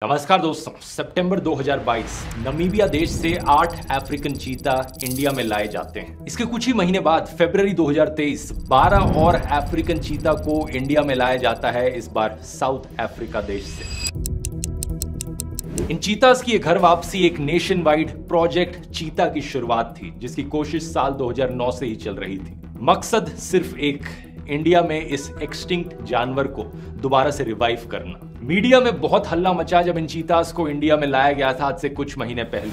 नमस्कार दोस्तों, सितंबर 2022 नमीबिया देश से 8 अफ्रीकन चीता इंडिया में लाए जाते हैं। इसके कुछ ही महीने बाद फरवरी 2023 12 और अफ्रीकन चीता को इंडिया में लाया जाता है, इस बार साउथ अफ्रीका देश से। इन चीतास की घर वापसी एक नेशन वाइड प्रोजेक्ट चीता की शुरुआत थी, जिसकी कोशिश साल 2009 से ही चल रही थी। मकसद सिर्फ एक, इंडिया में इस एक्सटिंक्ट जानवर को दोबारा से रिवाइव करना। मीडिया में बहुत हल्ला मचा जब इन चीतास को इंडिया में लाया गया था, आज से कुछ महीने पहले।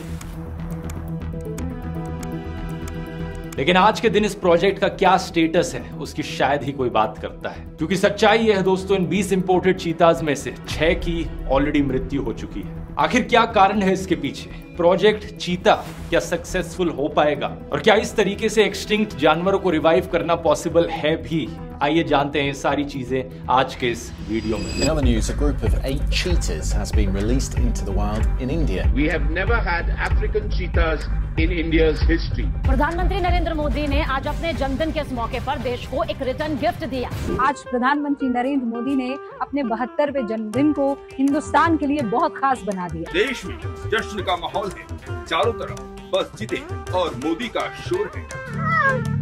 लेकिन आज के दिन इस प्रोजेक्ट का क्या स्टेटस है, उसकी शायद ही कोई बात करता है, क्योंकि सच्चाई यह है दोस्तों, इन 20 इंपोर्टेड चीताज में से 6 की ऑलरेडी मृत्यु हो चुकी है। आखिर क्या कारण है इसके पीछे? प्रोजेक्ट चीता क्या सक्सेसफुल हो पाएगा, और क्या इस तरीके से एक्सटिंक्ट जानवरों को रिवाइव करना पॉसिबल है भी? आइए जानते हैं सारी चीजें आज के इस वीडियो में। In other news, a group of 8 cheetahs has been released into the wild in India. We have never had African cheetahs in India's history. प्रधानमंत्री नरेंद्र मोदी ने आज अपने जन्मदिन के इस मौके पर देश को एक रिटर्न गिफ्ट दिया। आज प्रधानमंत्री नरेंद्र मोदी ने अपने 72वें जन्मदिन को हिंदुस्तान के लिए बहुत खास बना दिया। देश में जश्न का माहौल है, चारों तरफ बस जीते और मोदी का शोर है।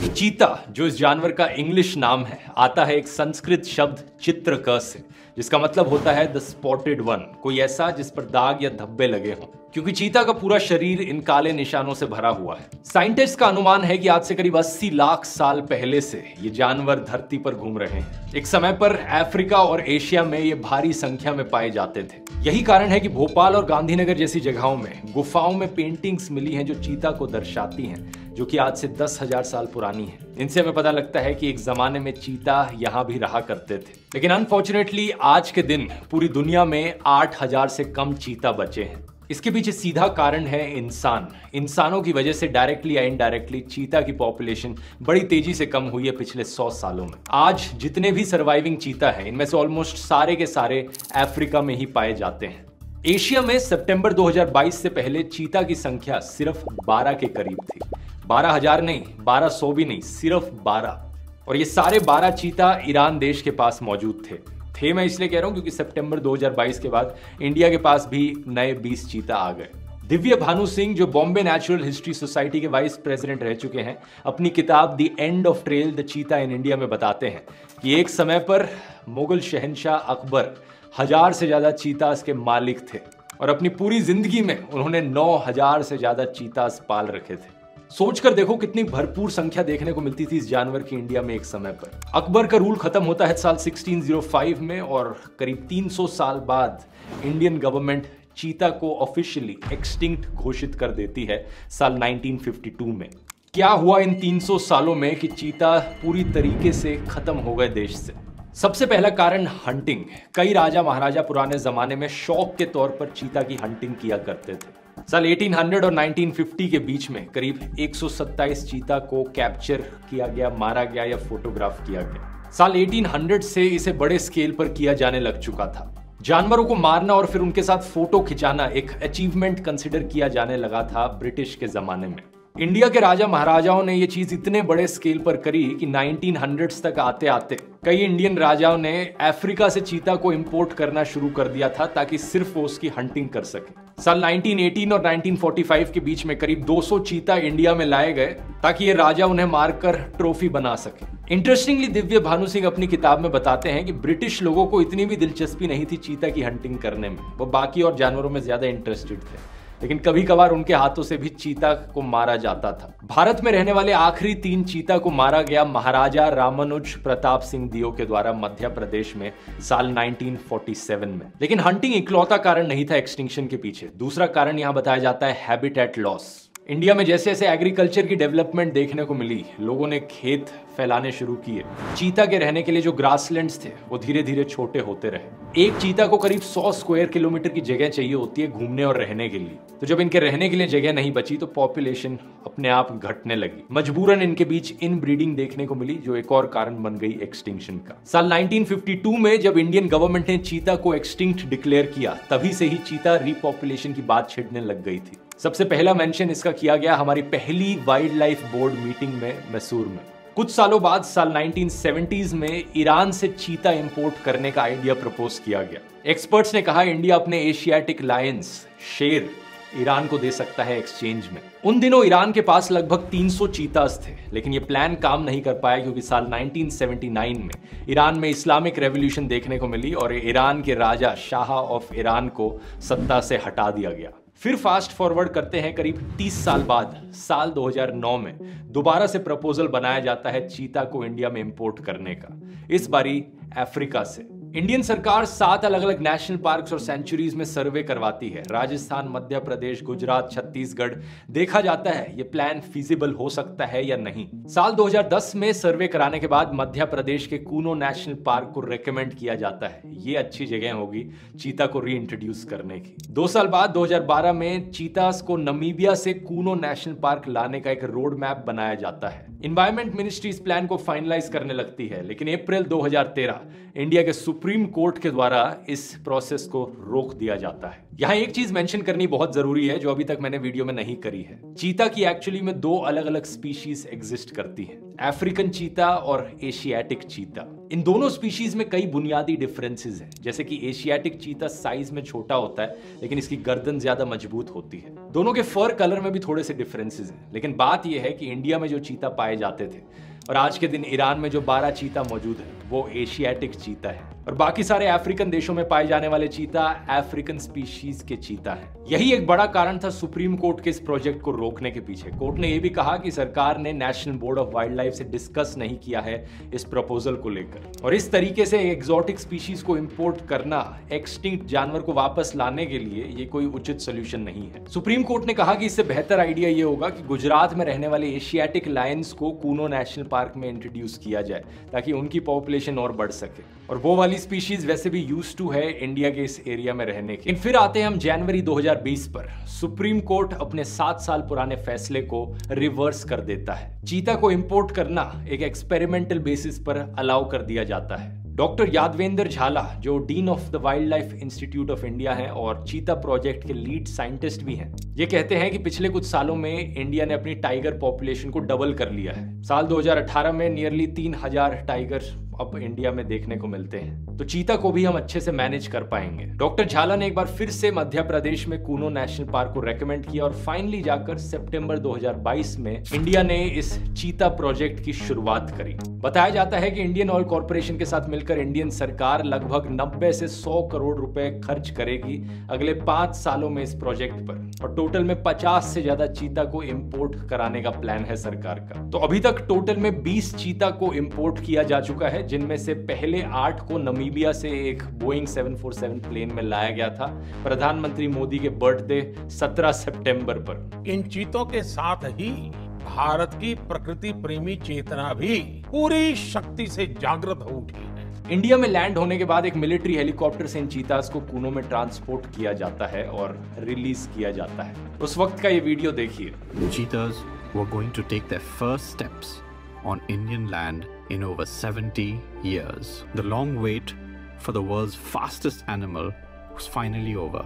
चीता, जो इस जानवर का इंग्लिश नाम है, आता है एक संस्कृत शब्द चित्र क से, जिसका मतलब होता है द स्पॉटेड वन, कोई ऐसा जिस पर दाग या धब्बे लगे हों, क्योंकि चीता का पूरा शरीर इन काले निशानों से भरा हुआ है। साइंटिस्ट का अनुमान है कि आज से करीब 80 लाख साल पहले से ये जानवर धरती पर घूम रहे हैं। एक समय पर अफ्रीका और एशिया में ये भारी संख्या में पाए जाते थे। यही कारण है कि भोपाल और गांधीनगर जैसी जगहों में गुफाओं में पेंटिंग्स मिली हैं जो चीता को दर्शाती हैं, जो कि आज से 10,000 साल पुरानी है। इनसे हमें पता लगता है कि एक जमाने में चीता यहाँ भी रहा करते थे, लेकिन अनफॉर्चुनेटली आज के दिन पूरी दुनिया में 8,000 से कम चीता बचे हैं। इसके पीछे सीधा कारण है इंसानों की वजह से डायरेक्टली या इनडायरेक्टली चीता की पॉपुलेशन बड़ी तेजी से कम हुई है पिछले 100 सालों में। आज जितने भी सर्वाइविंग चीता हैं, इनमें से ऑलमोस्ट सारे के सारे अफ्रीका में ही पाए जाते हैं। एशिया में सितंबर 2022 से पहले चीता की संख्या सिर्फ 12 के करीब थी। 12,000 नहीं, 1200 भी नहीं, सिर्फ 12। और ये सारे 12 चीता ईरान देश के पास मौजूद थे। मैं इसलिए कह रहा हूं क्योंकि सितंबर 2022 के बाद इंडिया के पास भी नए 20 चीता आ गए। दिव्य भानु सिंह, जो बॉम्बे नेचुरल हिस्ट्री सोसाइटी के वाइस प्रेसिडेंट रह चुके हैं, अपनी किताब the end of trail the चीता इन इंडिया में बताते हैं कि एक समय पर मुगल शहंशाह अकबर 1000 से ज्यादा चीतास के मालिक थे, और अपनी पूरी जिंदगी में उन्होंने 9000 से ज्यादा चीतास पाल रखे थे। सोचकर देखो कितनी भरपूर संख्या देखने को मिलती थी इस जानवर की इंडिया में एक समय पर। अकबर का रूल खत्म होता है साल 1605 में, और करीब 300 साल बाद इंडियन गवर्नमेंट चीता को ऑफिशियली एक्सटिंक्ट घोषित कर देती है साल 1952 में। क्या हुआ इन 300 सालों में कि चीता पूरी तरीके से खत्म हो गए देश से? सबसे पहला कारण हंटिंग। कई राजा महाराजा पुराने जमाने में शौक के तौर पर चीता की हंटिंग किया करते थे। साल 1800 और 1950 के बीच में करीब 127 चीता को कैप्चर किया गया, मारा गया या फोटोग्राफ किया गया। साल 1800 से इसे बड़े स्केल पर किया जाने लग चुका था। जानवरों को मारना और फिर उनके साथ फोटो खिंचाना एक अचीवमेंट कंसिडर किया जाने लगा था ब्रिटिश के जमाने में। इंडिया के राजा महाराजाओं ने यह चीज इतने बड़े स्केल पर करी कि 1900s तक आते आते कई इंडियन राजाओं ने अफ्रीका से चीता को इंपोर्ट करना शुरू कर दिया था, ताकि सिर्फ वो उसकी हंटिंग कर सके। साल 1918 और 1945 के बीच में करीब 200 चीता इंडिया में लाए गए, ताकि ये राजा उन्हें मारकर ट्रॉफी बना सके। इंटरेस्टिंगली दिव्य भानु सिंह अपनी किताब में बताते हैं कि ब्रिटिश लोगों को इतनी भी दिलचस्पी नहीं थी चीता की हंटिंग करने में, वो बाकी और जानवरों में ज्यादा इंटरेस्टेड थे, लेकिन कभी कभार उनके हाथों से भी चीता को मारा जाता था। भारत में रहने वाले आखिरी 3 चीता को मारा गया महाराजा रामानुज प्रताप सिंह दियो के द्वारा मध्य प्रदेश में साल 1947 में। लेकिन हंटिंग इकलौता कारण नहीं था एक्सटिंक्शन के पीछे। दूसरा कारण यहां बताया जाता है हैबिटेट लॉस। इंडिया में जैसे जैसे एग्रीकल्चर की डेवलपमेंट देखने को मिली, लोगों ने खेत फैलाने शुरू किए। चीता के रहने के लिए जो ग्रासलैंड्स थे वो धीरे धीरे छोटे होते रहे। एक चीता को करीब 100 स्क्वायर किलोमीटर की जगह चाहिए होती है घूमने और रहने के लिए। तो जब इनके रहने के लिए जगह नहीं बची तो पॉपुलेशन अपने आप घटने लगी। मजबूरन इनके बीच इन ब्रीडिंग देखने को मिली, जो एक और कारण बन गई एक्सटिंक्शन का। साल 1952 में जब इंडियन गवर्नमेंट ने चीता को एक्सटिंक्ट डिक्लेयर किया, तभी से ही चीता रिपॉपुलेशन की बात छिड़ने लग गई थी। सबसे पहला मेंशन इसका किया गया हमारी पहली वाइल्ड लाइफ बोर्ड मीटिंग में मैसूर में। कुछ सालों बाद साल 1970s में ईरान से चीता इंपोर्ट करने का आइडिया प्रपोज किया गया। एक्सपर्ट्स ने कहा इंडिया अपने एशियाटिक लायंस शेर ईरान को दे सकता है एक्सचेंज में। उन दिनों ईरान के पास लगभग 300 चीतास थे, लेकिन ये प्लान काम नहीं कर पाया क्योंकि साल 1979 में ईरान में इस्लामिक रेवोल्यूशन देखने को मिली और ईरान के राजा शाह ऑफ ईरान को सत्ता से हटा दिया गया। फिर फास्ट फॉरवर्ड करते हैं करीब 30 साल बाद साल 2009 में दोबारा से प्रपोजल बनाया जाता है चीता को इंडिया में इंपोर्ट करने का, इस बारी अफ्रीका से। इंडियन सरकार 7 अलग अलग नेशनल पार्क्स और सेंचुरीज में सर्वे करवाती है। राजस्थान, मध्य प्रदेश, गुजरात, छत्तीसगढ़। देखा जाता है ये प्लान फिजिबल हो सकता है या नहीं। साल 2010 में सर्वे कराने के बाद मध्य प्रदेश के कूनो नेशनल पार्क को रेकमेंड किया जाता है ये अच्छी जगह होगी चीता को रीइंट्रोड्यूस करने की। 2 साल बाद 2012 में चीतास को नमीबिया से कूनो नेशनल पार्क लाने का एक रोड मैप बनाया जाता है। एनवायरमेंट मिनिस्ट्री इस प्लान को फाइनलाइज करने लगती है, लेकिन अप्रैल 2013 इंडिया के सुप्रीम कोर्ट के द्वारा इस प्रोसेस को रोक दिया जाता है। यहां एक चीज मेंशन करनी बहुत जरूरी है जो अभी तक मैंने वीडियो में नहीं करी है। चीता की एक्चुअली में 2 अलग अलग स्पीशीज एग्जिस्ट करती हैं, अफ्रीकन चीता और एशियाटिक चीता। इन दोनों स्पीशीज में कई बुनियादी डिफरेंसेस हैं, जैसे कि एशियाटिक चीता साइज में छोटा होता है लेकिन इसकी गर्दन ज्यादा मजबूत होती है। दोनों के फर कलर में भी थोड़े से डिफरेंसेस हैं, लेकिन बात यह है कि इंडिया में जो चीता पाए जाते थे और आज के दिन ईरान में जो 12 चीता मौजूद है वो एशियाटिक चीता है और बाकी सारे अफ्रीकन देशों में पाए जाने वाले चीता अफ्रीकन स्पीशीज के चीता है। यही एक बड़ा कारण था सुप्रीम कोर्ट के इस प्रोजेक्ट को रोकने के पीछे। कोर्ट ने यह भी कहा कि सरकार ने national board of wild life से डिस्कस नहीं किया है इस प्रपोजल को लेकर और इस तरीके से एक्सोटिक स्पीशीज को इंपोर्ट करना एक्सटिंक्ट जानवर को वापस लाने के लिए ये कोई उचित सोल्यूशन नहीं है। सुप्रीम कोर्ट ने कहा कि इससे बेहतर आइडिया ये होगा कि गुजरात में रहने वाले एशियाटिक लायंस को कूनो नेशनल पार्क में इंट्रोड्यूस किया जाए ताकि उनकी पॉपुलेशन और बढ़ सके और वो वाली स्पीशीज वैसे भी यूज्ड टू है इंडिया के इस एरिया में रहने की। फिर आते हैं हम जनवरी 2020 पर। सुप्रीम कोर्ट अपने 7 साल पुराने फैसले को रिवर्स कर देता है। चीता को इंपोर्ट करना एक एक्सपेरिमेंटल बेसिस पर अलाउ कर दिया जाता है। डॉक्टर यादवेंद्र झाला जो dean of the wild life institute of India हैं और चीता प्रोजेक्ट के लीड साइंटिस्ट भी हैं, ये कहते हैं कि पिछले कुछ सालों में इंडिया ने अपनी टाइगर पॉपुलेशन को डबल कर लिया है। साल 2018 में नियरली 3000 टाइगर अब इंडिया में देखने को मिलते हैं, तो चीता को भी हम अच्छे से मैनेज कर पाएंगे। डॉक्टर झाला ने एक बार फिर से मध्य प्रदेश में कूनो नेशनल पार्क को रेकमेंड किया और फाइनली जाकर सितंबर 2022 में इंडिया ने इस चीता प्रोजेक्ट की शुरुआत करी। बताया जाता है कि इंडियन ऑयल कॉर्पोरेशन के साथ मिलकर इंडियन सरकार लगभग 90 से 100 करोड़ रुपए खर्च करेगी अगले 5 सालों में इस प्रोजेक्ट पर और टोटल में 50 से ज्यादा चीता को इंपोर्ट कराने का प्लान है सरकार का। तो अभी तक टोटल में 20 चीता को इंपोर्ट किया जा चुका है, जिनमें से पहले 8 को नमीबिया से एक बोइंग 747 प्लेन में लाया गया था प्रधानमंत्री मोदी के बर्थडे 17 सितंबर पर। इन चीतों के साथ ही भारत की प्रकृति प्रेमी चेतना भी पूरी शक्ति से जागृत हो उठी है। इंडिया में लैंड होने के बाद एक मिलिट्री हेलीकॉप्टर से इन चीतास को कूनो में ट्रांसपोर्ट किया जाता है और रिलीज किया जाता है। उस वक्त का ये वीडियो देखिए। Cheetahs were going to take their first steps on Indian land in over 70 years. The long wait for the world's fastest animal was finally over.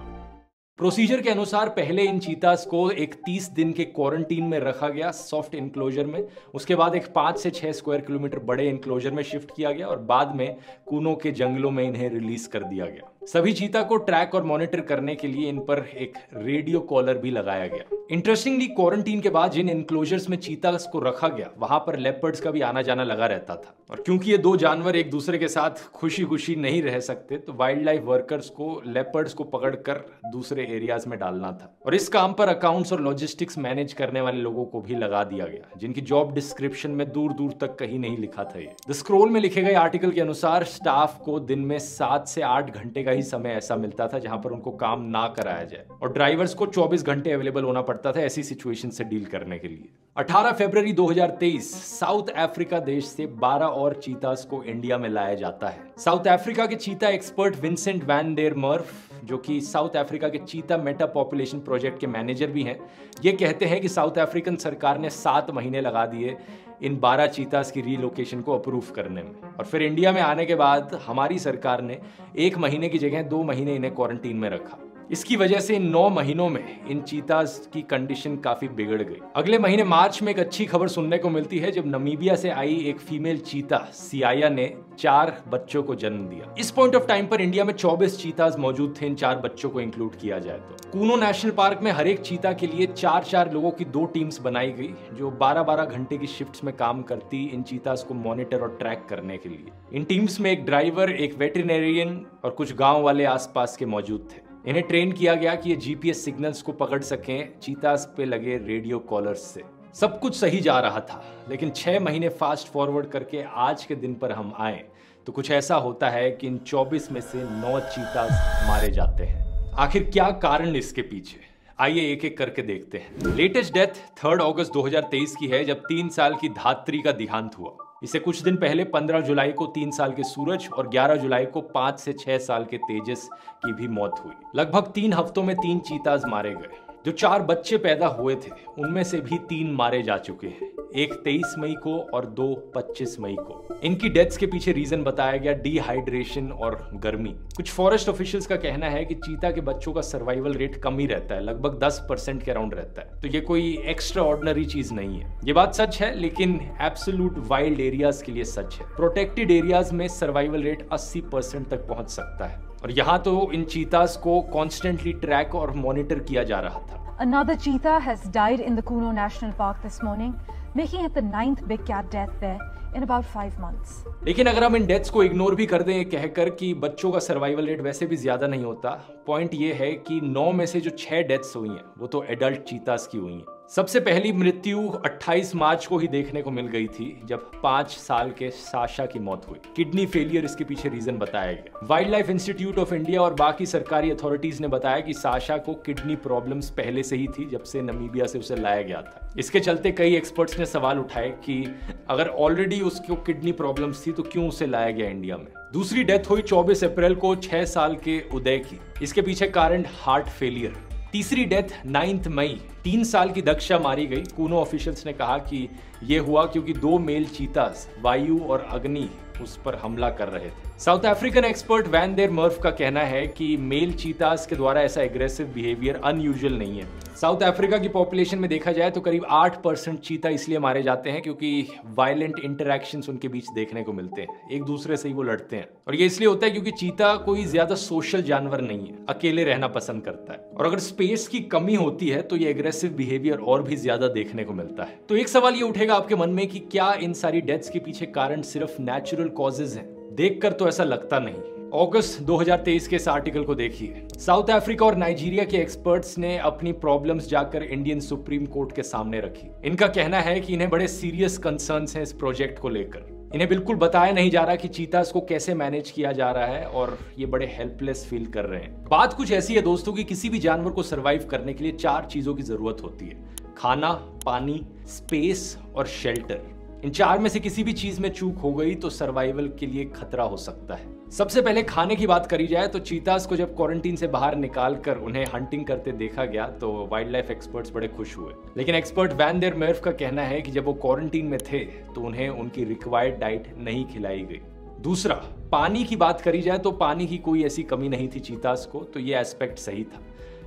Procedure के अनुसार पहले इन चीतास को एक 30 दिन के क्वारंटीन में रखा गया सॉफ्ट इनक्लोजर में। उसके बाद एक 5 से 6 स्क्वायर किलोमीटर बड़े इनक्लोजर में शिफ्ट किया गया और बाद में कूनो के जंगलों में इन्हें रिलीज कर दिया गया। सभी चीता को ट्रैक और मॉनिटर करने के लिए इन पर एक रेडियो कॉलर भी लगाया गया। इंटरेस्टिंगली क्वारंटीन के बाद जिन इनक्लोजर्स में चीतास को रखा गया वहां पर लेपर्ड्स का भी आना जाना लगा रहता था और क्योंकि ये 2 जानवर एक दूसरे के साथ खुशी खुशी नहीं रह सकते तो वाइल्ड लाइफ वर्कर्स को लेपर्ड्स को पकड़कर दूसरे एरियाज में डालना था और इस काम पर अकाउंट्स और लॉजिस्टिक्स मैनेज करने वाले लोगों को भी लगा दिया गया जिनकी जॉब डिस्क्रिप्शन में दूर दूर तक कहीं नहीं लिखा था। ये द स्क्रोल में लिखे गए आर्टिकल के अनुसार स्टाफ को दिन में 7 से 8 घंटे का ही समय ऐसा मिलता था जहां पर उनको काम ना कराया जाए और ड्राइवर्स को 24 घंटे अवेलेबल होना पड़ता था ऐसी सिचुएशन से डील करने के लिए। 18 फरवरी 2023 साउथ अफ्रीका देश से 12 और चीतास को इंडिया में लाया जाता है। साउथ अफ्रीका के चीता एक्सपर्ट विंसेंट वैन डेर मर्फ जो कि साउथ अफ्रीका के चीता मेटा पॉपुलेशन प्रोजेक्ट के मैनेजर भी हैं, ये कहते हैं कि साउथ अफ्रीकन सरकार ने 7 महीने लगा दिए इन 12 चीतास की रीलोकेशन को अप्रूव करने में और फिर इंडिया में आने के बाद हमारी सरकार ने 1 महीने की जगह 2 महीने इन्हें क्वारंटीन में रखा इसकी वजह से इन 9 महीनों में इन चीताज की कंडीशन काफी बिगड़ गई। अगले महीने मार्च में एक अच्छी खबर सुनने को मिलती है जब नामीबिया से आई एक फीमेल चीता सियाया ने 4 बच्चों को जन्म दिया। इस पॉइंट ऑफ टाइम पर इंडिया में 24 चीताज मौजूद थे इन 4 बच्चों को इंक्लूड किया जाए तो। कूनो नेशनल पार्क में हर एक चीता के लिए 4-4 लोगों की 2 टीम्स बनाई गई जो 12-12 घंटे की शिफ्ट्स में काम करती इन चीताज को मॉनिटर और ट्रैक करने के लिए। इन टीम्स में एक ड्राइवर, एक वेटरिनेरियन और कुछ गांव वाले आसपास के मौजूद थे। इन्हें ट्रेन किया गया कि ये जीपीएस सिग्नल्स को पकड़ सकें चीताज पे लगे रेडियो कॉलर्स से। सब कुछ सही जा रहा था, लेकिन 6 महीने फास्ट फॉरवर्ड करके आज के दिन पर हम आए तो कुछ ऐसा होता है कि इन 24 में से 9 चीताज मारे जाते हैं। आखिर क्या कारण इसके पीछे, आइए एक एक करके देखते हैं। लेटेस्ट डेथ 3 अगस्त 2023 की है जब 3 साल की धात्री का देहांत हुआ। इसे कुछ दिन पहले 15 जुलाई को 3 साल के सूरज और 11 जुलाई को 5 से 6 साल के तेजस की भी मौत हुई। लगभग 3 हफ्तों में 3 चीताज मारे गए। जो 4 बच्चे पैदा हुए थे उनमें से भी 3 मारे जा चुके हैं, एक 23 मई को और 2 25 मई को। इनकी डेथ्स के पीछे रीजन बताया गया डिहाइड्रेशन और गर्मी। कुछ फॉरेस्ट ऑफिशियल्स का कहना है कि चीता के बच्चों का सर्वाइवल रेट कम ही रहता है, लगभग 10% के अराउंड रहता है, तो ये कोई एक्स्ट्रा ऑर्डिनरी चीज नहीं है। ये बात सच है, लेकिन एब्सोल्यूट वाइल्ड एरियाज के लिए सच है। प्रोटेक्टेड एरियाज में सर्वाइवल रेट 80% तक पहुंच सकता है और यहाँ तो इन चीताज को कॉन्स्टेंटली ट्रैक और मॉनिटर किया जा रहा था। Another cheetah has died in the Kuno National Park this morning, making it the 9th big cat death there in about 5 months. लेकिन अगर हम इन डेथ्स को इग्नोर भी कर दें कहकर कि बच्चों का सर्वाइवल रेट वैसे भी ज्यादा नहीं होता, पॉइंट ये है कि 9 में से जो 6 डेथ्स हुई हैं वो तो एडल्ट चीताज की हुई हैं। सबसे पहली मृत्यु 28 मार्च को ही देखने को मिल गई थी जब 5 साल के साशा की मौत हुई। किडनी फेलियर इसके पीछे रीजन बताया गया। Wild life institute of India और बाकी सरकारी अथॉरिटीज ने बताया कि साशा को किडनी प्रॉब्लम्स पहले से ही थी जब से नामीबिया से उसे लाया गया था। इसके चलते कई एक्सपर्ट्स ने सवाल उठाए कि अगर ऑलरेडी उसको किडनी प्रॉब्लम्स थी तो क्यों उसे लाया गया इंडिया में। दूसरी डेथ हुई 24 अप्रैल को 6 साल के उदय की। इसके पीछे कारण हार्ट फेलियर। तीसरी डेथ 9 मई 3 साल की दक्षा मारी गई। कूनो ऑफिशियल्स ने कहा कि यह हुआ क्योंकि 2 मेल चीताज वायु और अग्नि उस पर हमला कर रहे थे। South African expert van der Merwe का कहना है कि मेल चीताज के द्वारा ऐसा एग्रेसिव बिहेवियर अनयूजुअल नहीं है। साउथ अफ्रीका की पॉपुलेशन में देखा जाए तो करीब 8% चीता इसलिए मारे जाते हैं क्योंकि वायलेंट इंटरैक्शंस उनके बीच देखने को मिलते हैं, एक दूसरे से ही वो लड़ते हैं। और ये इसलिए होता है क्योंकि चीता कोई ज्यादा सोशल जानवर नहीं है, अकेले रहना पसंद करता है। और अगर स्पेस की कमी होती है तो ये एग्रेसिव बिहेवियर और भी ज्यादा देखने को मिलता है। तो एक सवाल ये उठेगा आपके मन में कि क्या इन सारी डेथ्स के पीछे कारण सिर्फ नेचुरल कॉजेज हैं? देखकर तो ऐसा लगता नहीं। अगस्त 2023 के इस आर्टिकल को देखिए। साउथ अफ्रीका और नाइजीरिया के एक्सपर्ट्स ने अपनी प्रॉब्लम्स जाकर इंडियन सुप्रीम कोर्ट के सामने रखी। इनका कहना है कि इन्हें बड़े सीरियस कंसर्न्स हैं इस प्रोजेक्ट को लेकर। इन्हें बिल्कुल बताया नहीं जा रहा कि चीतास को कैसे मैनेज किया जा रहा है और ये बड़े हेल्पलेस फील कर रहे हैं। बात कुछ ऐसी है दोस्तों कि किसी भी जानवर को सर्वाइव करने के लिए 4 चीजों की जरूरत होती है: खाना, पानी, स्पेस और शेल्टर। इन 4 में से किसी भी चीज में चूक हो गई तो सर्वाइवल के लिए खतरा हो सकता है। सबसे पहले खाने की बात करी जाए तो चीतास को जब क्वारंटीन से बाहर निकालकर उन्हें हंटिंग करते देखा गया तो वाइल्ड लाइफ एक्सपर्ट्स बड़े खुश हुए। लेकिन एक्सपर्ट वैन देर मर्फ का कहना है कि जब वो क्वारंटीन में थे तो उन्हें उनकी रिक्वायर्ड डाइट नहीं खिलाई गई। दूसरा, पानी की बात करी जाए तो पानी की कोई ऐसी कमी नहीं थी चीतास को, तो ये एस्पेक्ट सही था।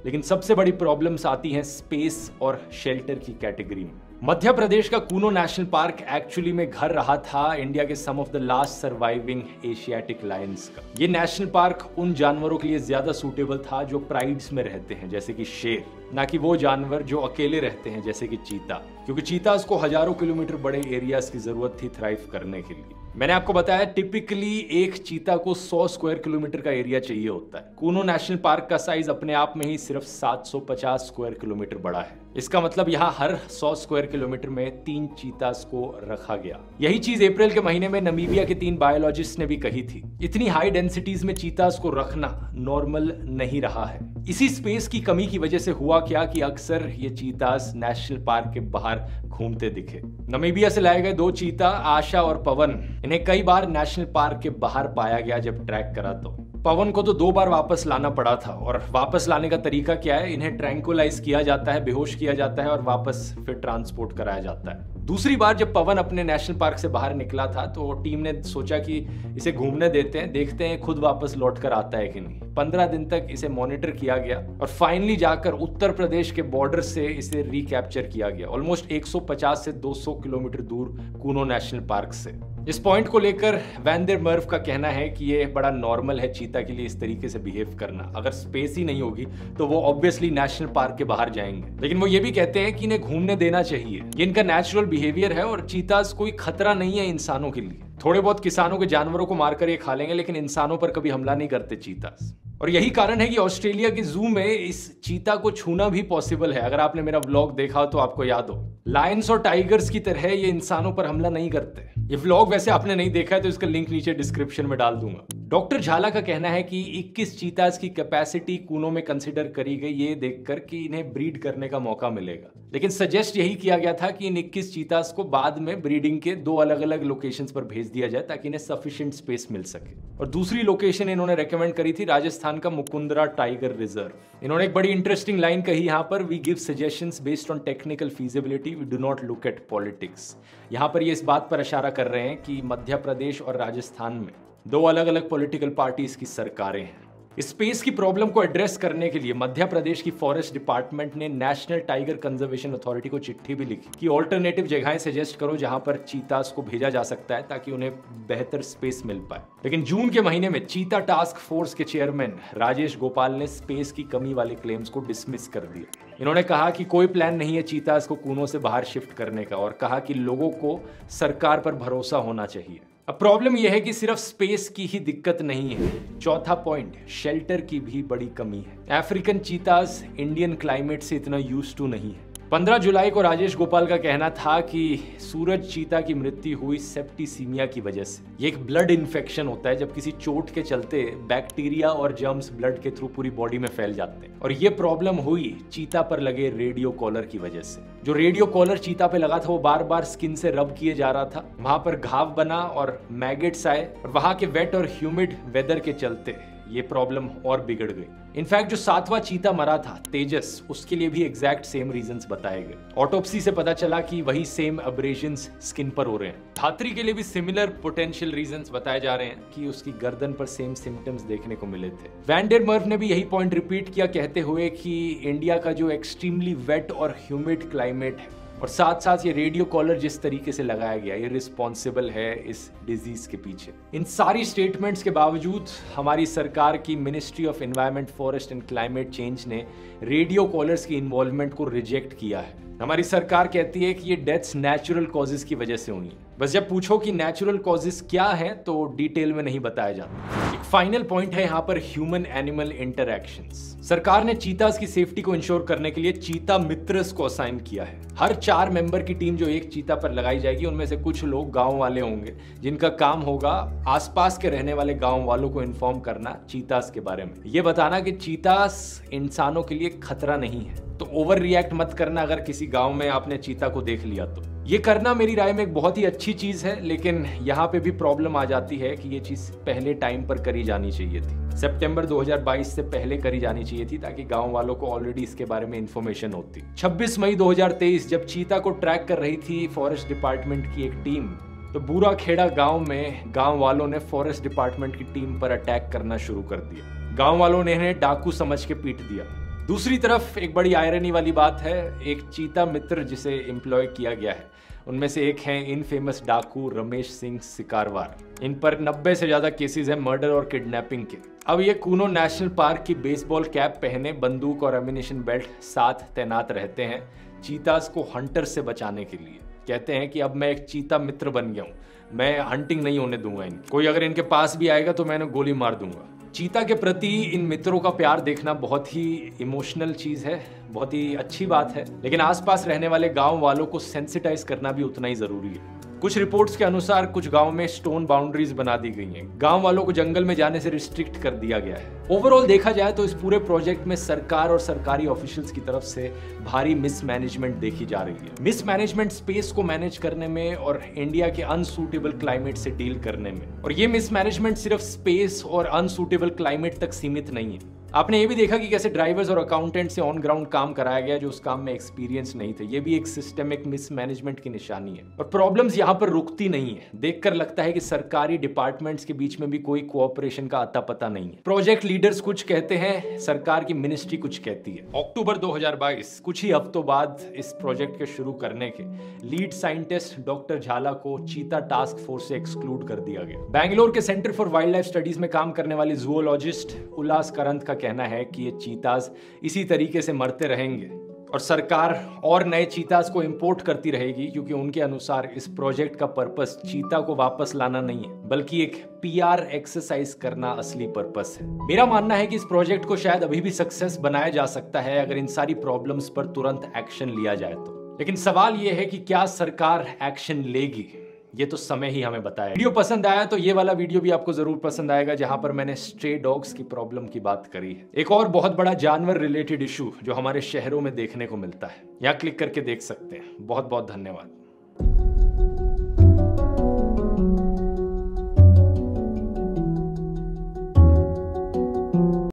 लेकिन सबसे बड़ी प्रॉब्लम्स आती हैं स्पेस और शेल्टर की कैटेगरी में। मध्य प्रदेश का कूनो नेशनल पार्क एक्चुअली में घर रहा था इंडिया के some of the last surviving Asiatic lions का। ये नेशनल पार्क उन जानवरों के लिए ज्यादा सूटेबल था जो प्राइड्स में रहते हैं जैसे कि शेर, ना कि वो जानवर जो अकेले रहते हैं जैसे कि चीता, क्योंकि चीतास को हजारों किलोमीटर बड़े एरियाज की जरूरत थी थ्राइव करने के लिए। मैंने आपको बताया टिपिकली एक चीता को 100 स्क्वायर किलोमीटर का एरिया चाहिए होता है। कूनो नेशनल पार्क का साइज अपने आप में ही सिर्फ 750 स्क्वायर किलोमीटर बड़ा है। इसका मतलब यहाँ हर 100 स्क्वायर किलोमीटर में 3 चीतास को रखा गया। यही चीज अप्रैल के महीने में नामीबिया के 3 बायोलॉजिस्ट ने भी कही थी। इतनी हाई डेंसिटीज में चीतास को रखना नॉर्मल नहीं रहा है। इसी स्पेस की कमी की वजह से हुआ क्या कि अक्सर ये चीतास नेशनल पार्क के बाहर घूमते दिखे। नामीबिया से लाए गए 2 चीता आशा और पवन, इन्हें कई बार नेशनल पार्क के बाहर पाया गया जब ट्रैक करा तो। पवन को तो 2 बार वापस लाना पड़ा था और वापस लाने का तरीका क्या है, इन्हें ट्रैंकुलाइज किया जाता है, बेहोश किया जाता है और वापस फिर ट्रांसपोर्ट कराया जाता है। दूसरी बार जब पवन अपने नेशनल पार्क से बाहर निकला था तो टीम ने सोचा कि इसे घूमने देते हैं, देखते हैं खुद वापस लौट कर आता है कि नहीं। 15 दिन तक इसे मॉनिटर किया गया और फाइनली जाकर उत्तर प्रदेश के बॉर्डर से इसे रिकैप्चर किया गया, ऑलमोस्ट 150 से 200 किलोमीटर दूर कूनो नेशनल पार्क से। इस पॉइंट को लेकर वैन डेर मर्व का कहना है कि ये बड़ा नॉर्मल है चीता के लिए इस तरीके से बिहेव करना। अगर स्पेस ही नहीं होगी तो वो ऑब्वियसली नेशनल पार्क के बाहर जाएंगे, लेकिन वो ये भी कहते हैं कि इन्हें घूमने देना चाहिए, ये इनका नेचुरल बिहेवियर है और चीतास कोई खतरा नहीं है इंसानों के लिए। थोड़े बहुत किसानों के जानवरों को मारकर ये खा लेंगे, लेकिन इंसानों पर कभी हमला नहीं करते चीतास। और यही कारण है कि ऑस्ट्रेलिया के जू में इस चीता को छूना भी पॉसिबल है। अगर आपने मेरा व्लॉग देखा हो तो आपको याद हो, लायंस और टाइगर्स की तरह ये इंसानों पर हमला नहीं करते। ये व्लॉग वैसे आपने नहीं देखा है तो इसका लिंक नीचे डिस्क्रिप्शन में डाल दूंगा। डॉक्टर झाला का कहना है कि 21 चीतास की कैपेसिटी कूनो में कंसिडर करी गई ये देखकर कि इन्हें ब्रीड करने का मौका मिलेगा, लेकिन सजेस्ट यही किया गया था कि इन 21 चीतास को बाद में ब्रीडिंग के 2 अलग अलग लोकेशंस पर भेज दिया जाए ताकि इन्हें सफिशिएंट स्पेस मिल सके। और दूसरी लोकेशन इन्होंने रेकमेंड करी थी राजस्थान का मुकुंदरा टाइगर रिजर्व। इन्होंने एक बड़ी इंटरेस्टिंग लाइन कही यहाँ पर, we give suggestions based on technical feasibility, we do not look at politics. यहाँ पर ये इस बात पर इशारा कर रहे हैं कि मध्य प्रदेश और राजस्थान में 2 अलग अलग पॉलिटिकल पार्टीज की सरकारें हैं। स्पेस की प्रॉब्लम को एड्रेस करने के लिए मध्य प्रदेश की फॉरेस्ट डिपार्टमेंट ने नेशनल टाइगर कंजर्वेशन अथॉरिटी को चिट्ठी भी लिखी कि ऑल्टरनेटिव जगहें सजेस्ट करो जहां पर चीतास को भेजा जा सकता है ताकि उन्हें बेहतर स्पेस मिल पाए। लेकिन जून के महीने में चीता टास्क फोर्स के चेयरमैन राजेश गोपाल ने स्पेस की कमी वाले क्लेम्स को डिसमिस कर दिया। इन्होंने कहा कि कोई प्लान नहीं है चीतास को कूनो से बाहर शिफ्ट करने का और कहा कि लोगों को सरकार पर भरोसा होना चाहिए। अब प्रॉब्लम यह है कि सिर्फ स्पेस की ही दिक्कत नहीं है। चौथा पॉइंट, शेल्टर की भी बड़ी कमी है। अफ्रीकन चीतास इंडियन क्लाइमेट से इतना यूज्ड टू नहीं है। 15 जुलाई को राजेश गोपाल का कहना था कि सूरज चीता की मृत्यु हुई सेप्टिसीमिया की वजह से। ये एक ब्लड इन्फेक्शन होता है जब किसी चोट के चलते बैक्टीरिया और जर्म्स ब्लड के थ्रू पूरी बॉडी में फैल जाते हैं, और ये प्रॉब्लम हुई चीता पर लगे रेडियो कॉलर की वजह से। जो रेडियो कॉलर चीता पे लगा था वो बार बार स्किन से रब किए जा रहा था, वहां पर घाव बना और मैगेट्स आए, और वहां के वेट और ह्यूमिड वेदर के चलते ये प्रॉब्लम और बिगड़ गई। इनफैक्ट जो 7वां चीता मरा था तेजस, उसके लिए भी एग्जैक्ट सेम रीजंस बताए गए। ऑटोप्सी से पता चला कि वही सेम अब्रेजन्स स्किन पर हो रहे हैं। धात्री के लिए भी सिमिलर पोटेंशियल रीजंस बताए जा रहे हैं कि उसकी गर्दन पर सेम सिम्टम्स देखने को मिले थे। वैन डेर मर्व ने भी यही पॉइंट रिपीट किया, कहते हुए कि इंडिया का जो एक्सट्रीमली वेट और ह्यूमिड क्लाइमेट है और साथ साथ ये रेडियो कॉलर जिस तरीके से लगाया गया ये रिस्पॉन्सिबल है इस डिजीज के पीछे। इन सारी स्टेटमेंट्स के बावजूद हमारी सरकार की ministry of environment, forest and climate change ने रेडियो कॉलर्स की इन्वॉल्वमेंट को रिजेक्ट किया है। हमारी सरकार कहती है कि ये डेथ्स नेचुरल कॉजेज की वजह से हुई है। बस जब पूछो कि नेचुरल कॉजेज क्या है तो डिटेल में नहीं बताया जाता। एक फाइनल पॉइंट है यहाँ पर ह्यूमन एनिमल इंटरैक्शंस। सरकार ने चीतास की सेफ्टी को इंश्योर करने के लिए चीता मित्रस को असाइन किया है। हर 4 मेंबर की टीम जो एक चीता पर लगाई जाएगी उनमें से कुछ लोग गांव वाले होंगे जिनका काम होगा आसपास के रहने वाले गांव वालों को इन्फॉर्म करना चीतास के बारे में, ये बताना कि चीतास इंसानों के लिए खतरा नहीं है। तो ओवर रिएक्ट मत करना अगर किसी गांव में आपने चीता को देख लिया तो। ये करना मेरी राय में एक बहुत ही अच्छी चीज है, लेकिन यहाँ पे भी प्रॉब्लम आ जाती है कि ये चीज पहले टाइम पर करी जानी चाहिए थी। सितंबर 2022 से पहले करी जानी चाहिए थी ताकि गांव वालों को ऑलरेडी इसके बारे में इंफॉर्मेशन होती। 26 मई 2023 जब चीता को ट्रैक कर रही थी फॉरेस्ट डिपार्टमेंट की एक टीम, तो बूरा खेड़ा गांव में गांव वालों ने फॉरेस्ट डिपार्टमेंट की टीम पर अटैक करना शुरू कर दिया। गांव वालों ने इन्हें डाकू समझ के पीट दिया। दूसरी तरफ एक बड़ी आयरनी वाली बात है, एक चीता मित्र जिसे एम्प्लॉय किया गया है उनमें से एक हैं इन फेमस डाकू रमेश सिंह सिकारवार। इन पर 90 से ज्यादा केसेस हैं मर्डर और किडनैपिंग के। अब ये कूनो नेशनल पार्क की बेसबॉल कैप पहने बंदूक और एमिनेशन बेल्ट साथ तैनात रहते हैं चीतास को हंटर से बचाने के लिए। कहते हैं कि अब मैं एक चीता मित्र बन गया हूँ, मैं हंटिंग नहीं होने दूंगा इनको, कोई अगर इनके पास भी आएगा तो मैं इन्हें गोली मार दूंगा। चीता के प्रति इन मित्रों का प्यार देखना बहुत ही इमोशनल चीज है, बहुत ही अच्छी बात है, लेकिन आसपास रहने वाले गांव वालों को सेंसिटाइज करना भी उतना ही जरूरी है। कुछ रिपोर्ट्स के अनुसार कुछ गांव में स्टोन बाउंड्रीज बना दी गई हैं। गांव वालों को जंगल में जाने से रिस्ट्रिक्ट कर दिया गया है। ओवरऑल देखा जाए तो इस पूरे प्रोजेक्ट में सरकार और सरकारी ऑफिशियल्स की तरफ से भारी मिसमैनेजमेंट देखी जा रही है। मिसमैनेजमेंट स्पेस को मैनेज करने में और इंडिया के अनसूटेबल क्लाइमेट से डील करने में। और ये मिसमैनेजमेंट सिर्फ स्पेस और अनसूटेबल क्लाइमेट तक सीमित नहीं है। आपने ये भी देखा कि कैसे ड्राइवर्स और अकाउंटेंट से ऑन ग्राउंड काम कराया गया जो उस काम में एक्सपीरियंस नहीं थे। ये भी एक सिस्टमिक मिसमैनेजमेंट की निशानी है। और प्रॉब्लम्स यहाँ पर रुकती नहीं है। देखकर लगता है कि सरकारी डिपार्टमेंट्स के बीच में भी कोई कोऑपरेशन का अता पता नहीं है। प्रोजेक्ट लीडर्स कुछ कहते हैं, सरकार की मिनिस्ट्री कुछ कहती है। अक्टूबर 2022 कुछ ही हफ्तों बाद इस प्रोजेक्ट के शुरू करने के लीड साइंटिस्ट डॉक्टर झाला को चीता टास्क फोर्स से एक्सक्लूड कर दिया गया। बैंगलोर के centre for wild life studies में काम करने वाली जूलॉजिस्ट उल्लास करंत का कहना है कि ये चीताज इसी तरीके से मरते रहेंगे और सरकार और नए चीताज को इंपोर्ट करती रहेगी, क्योंकि उनके अनुसार इस प्रोजेक्ट का पर्पस चीता को वापस लाना नहीं है बल्कि एक PR एक्सरसाइज करना असली पर्पस है। मेरा मानना है कि इस प्रोजेक्ट को शायद अभी भी सक्सेस बनाया जा सकता है अगर इन सारी प्रॉब्लम्स पर तुरंत एक्शन लिया जाए तो। लेकिन सवाल यह है कि क्या सरकार एक्शन लेगी, ये तो समय ही हमें बताएगा। वीडियो पसंद आया तो ये वाला वीडियो भी आपको जरूर पसंद आएगा, जहां पर मैंने स्ट्रे डॉग्स की प्रॉब्लम की बात करी है। एक और बहुत बड़ा जानवर रिलेटेड इशू जो हमारे शहरों में देखने को मिलता है, यहाँ क्लिक करके देख सकते हैं। बहुत बहुत धन्यवाद।